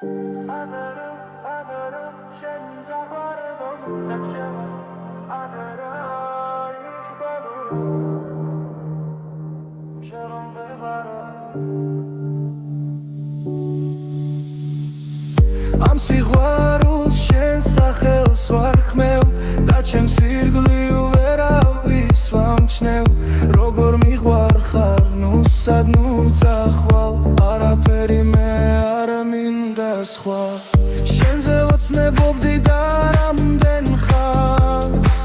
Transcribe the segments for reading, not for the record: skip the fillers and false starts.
Am სიყვარულს შენ სახელს ვარ ხმევ და ჩემს ირგვლივ ვერავის ვამჩნევ როგორ მიყვარხარ ნუ სად ნუ წახვალ არაფერი მე არ მინდა სხვა შენზე ვოცნებობდი და რამდენ ხანს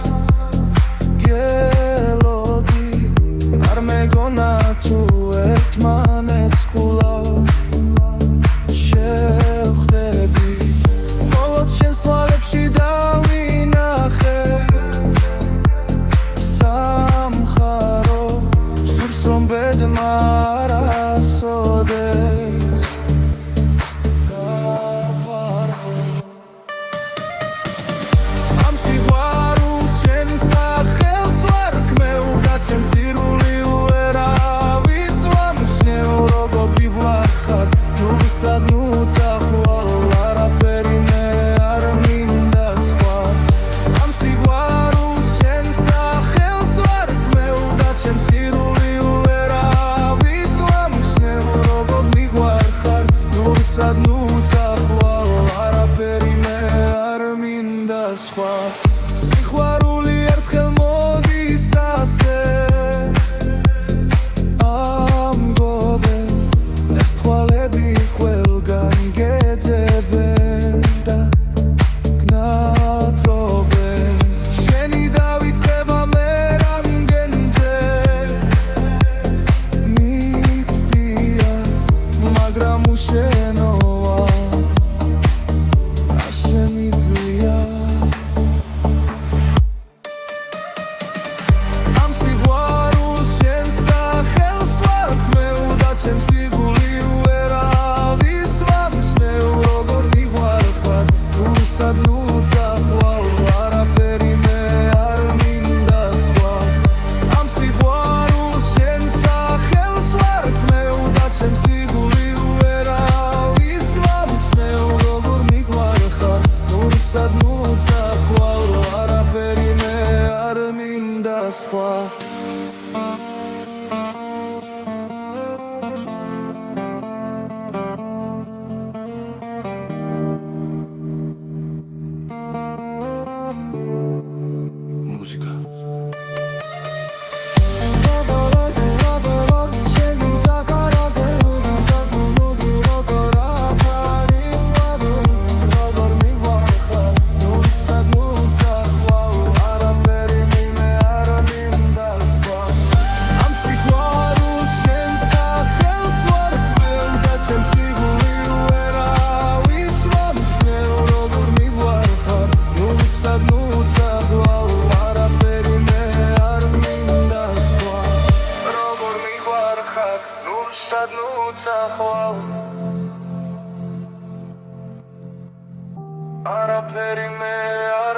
გელოდი არ მეგონა თუ ერთმანეთს ვყულავ სიყვარული ერთხელ მოდის ასე ამგობენ ეს თვალები ყველგან გეძებენ და გნატრობენ შენი დავიწყება მე რამდენჯერ მიცდია მაგრამ უშენოა შემიძლია არაფერი მე არ